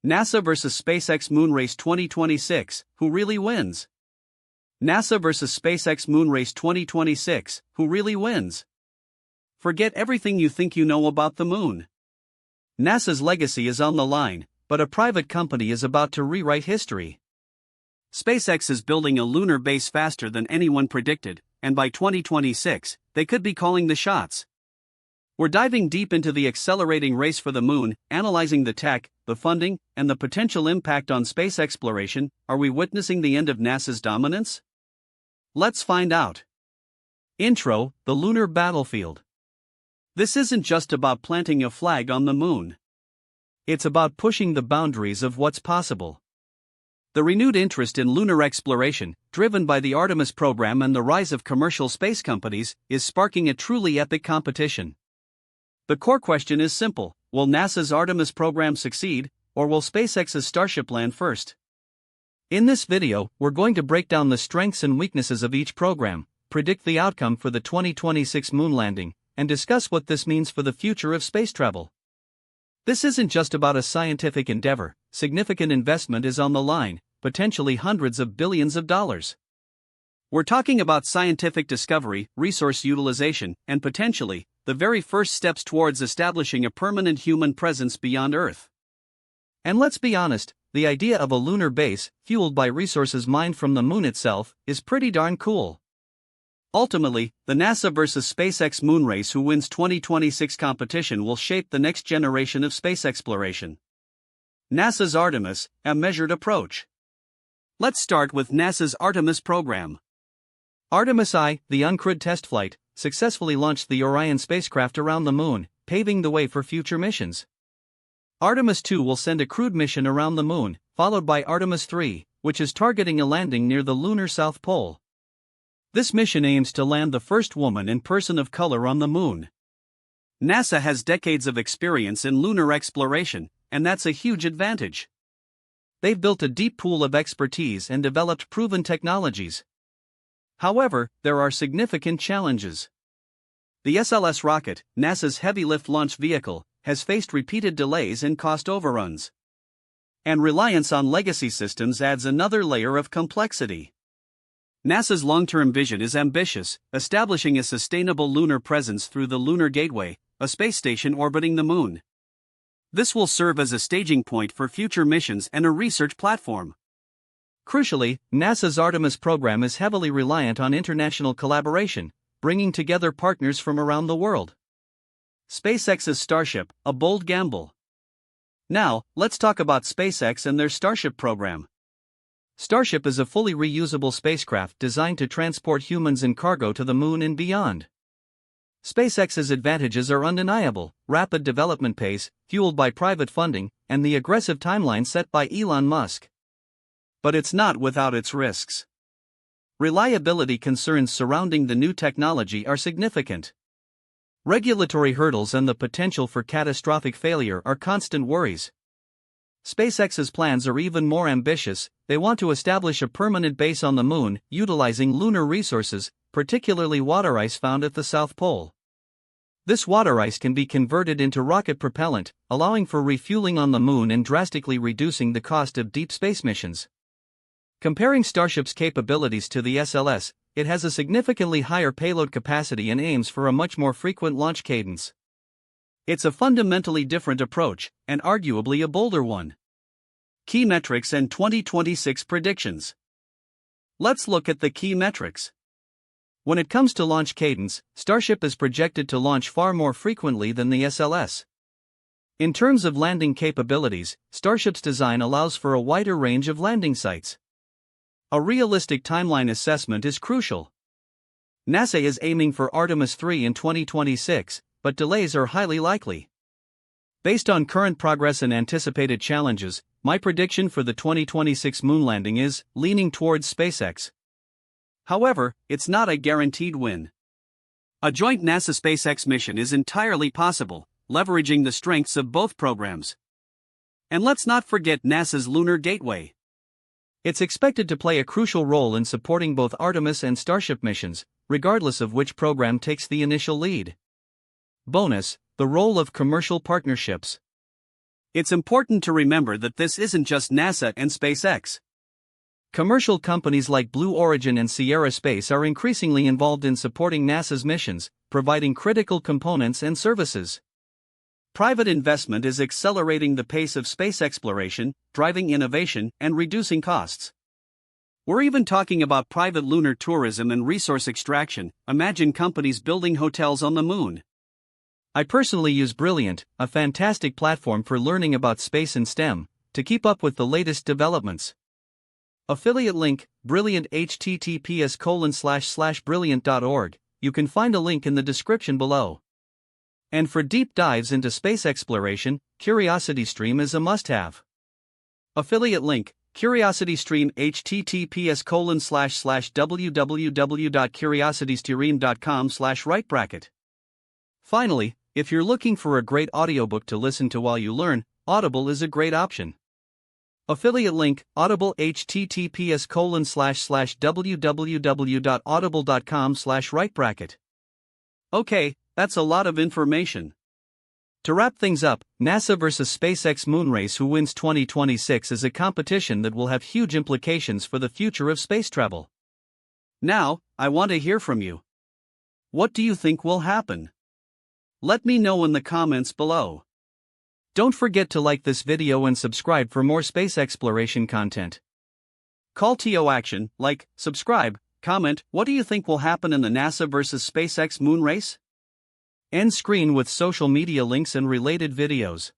NASA vs. SpaceX Moon Race 2026, who really wins? NASA vs. SpaceX Moon Race 2026, who really wins? Forget everything you think you know about the moon. NASA's legacy is on the line, but a private company is about to rewrite history. SpaceX is building a lunar base faster than anyone predicted, and by 2026, they could be calling the shots. We're diving deep into the accelerating race for the moon, analyzing the tech, the funding, and the potential impact on space exploration. Are we witnessing the end of NASA's dominance? Let's find out. Intro: the lunar battlefield. This isn't just about planting a flag on the moon. It's about pushing the boundaries of what's possible. The renewed interest in lunar exploration, driven by the Artemis program and the rise of commercial space companies, is sparking a truly epic competition. The core question is simple: will NASA's Artemis program succeed, or will SpaceX's Starship land first? In this video, we're going to break down the strengths and weaknesses of each program, predict the outcome for the 2026 moon landing, and discuss what this means for the future of space travel. This isn't just about a scientific endeavor. Significant investment is on the line, potentially hundreds of billions of dollars. We're talking about scientific discovery, resource utilization, and potentially, the very first steps towards establishing a permanent human presence beyond Earth. And let's be honest, the idea of a lunar base, fueled by resources mined from the moon itself, is pretty darn cool. Ultimately, the NASA vs. SpaceX moon race who wins 2026 competition will shape the next generation of space exploration. NASA's Artemis, a measured approach. Let's start with NASA's Artemis program. Artemis I, the uncrewed test flight, successfully launched the Orion spacecraft around the moon, paving the way for future missions. Artemis II will send a crewed mission around the moon, followed by Artemis III, which is targeting a landing near the lunar South Pole. This mission aims to land the first woman and person of color on the moon. NASA has decades of experience in lunar exploration, and that's a huge advantage. They've built a deep pool of expertise and developed proven technologies. However, there are significant challenges. The SLS rocket, NASA's heavy-lift launch vehicle, has faced repeated delays and cost overruns. And reliance on legacy systems adds another layer of complexity. NASA's long-term vision is ambitious, establishing a sustainable lunar presence through the Lunar Gateway, a space station orbiting the moon. This will serve as a staging point for future missions and a research platform. Crucially, NASA's Artemis program is heavily reliant on international collaboration, bringing together partners from around the world. SpaceX's Starship, a bold gamble. Now, let's talk about SpaceX and their Starship program. Starship is a fully reusable spacecraft designed to transport humans and cargo to the moon and beyond. SpaceX's advantages are undeniable: rapid development pace, fueled by private funding, and the aggressive timeline set by Elon Musk. But it's not without its risks. Reliability concerns surrounding the new technology are significant. Regulatory hurdles and the potential for catastrophic failure are constant worries. SpaceX's plans are even more ambitious. They want to establish a permanent base on the moon, utilizing lunar resources, particularly water ice found at the South Pole. This water ice can be converted into rocket propellant, allowing for refueling on the moon and drastically reducing the cost of deep space missions. Comparing Starship's capabilities to the SLS, it has a significantly higher payload capacity and aims for a much more frequent launch cadence. It's a fundamentally different approach, and arguably a bolder one. Key metrics and 2026 predictions. Let's look at the key metrics. When it comes to launch cadence, Starship is projected to launch far more frequently than the SLS. In terms of landing capabilities, Starship's design allows for a wider range of landing sites. A realistic timeline assessment is crucial. NASA is aiming for Artemis III in 2026, but delays are highly likely. Based on current progress and anticipated challenges, my prediction for the 2026 moon landing is leaning towards SpaceX. However, it's not a guaranteed win. A joint NASA-SpaceX mission is entirely possible, leveraging the strengths of both programs. And let's not forget NASA's Lunar Gateway. It's expected to play a crucial role in supporting both Artemis and Starship missions, regardless of which program takes the initial lead. Bonus: the role of commercial partnerships. It's important to remember that this isn't just NASA and SpaceX. Commercial companies like Blue Origin and Sierra Space are increasingly involved in supporting NASA's missions, providing critical components and services. Private investment is accelerating the pace of space exploration, driving innovation, and reducing costs. We're even talking about private lunar tourism and resource extraction. Imagine companies building hotels on the moon. I personally use Brilliant, a fantastic platform for learning about space and STEM, to keep up with the latest developments. Affiliate link, Brilliant, https://brilliant.org. You can find a link in the description below. And for deep dives into space exploration, CuriosityStream is a must-have. Affiliate link, CuriosityStream, https://www.curiositystream.com/right. Finally, if you're looking for a great audiobook to listen to while you learn, Audible is a great option. Affiliate link, Audible, https://www.audible.com/right. Okay, that's a lot of information. To wrap things up, NASA vs. SpaceX moon race, who wins 2026 is a competition that will have huge implications for the future of space travel. Now, I want to hear from you. What do you think will happen? Let me know in the comments below. Don't forget to like this video and subscribe for more space exploration content. Call to action, like, subscribe, comment. What do you think will happen in the NASA vs. SpaceX moon race? End screen with social media links and related videos.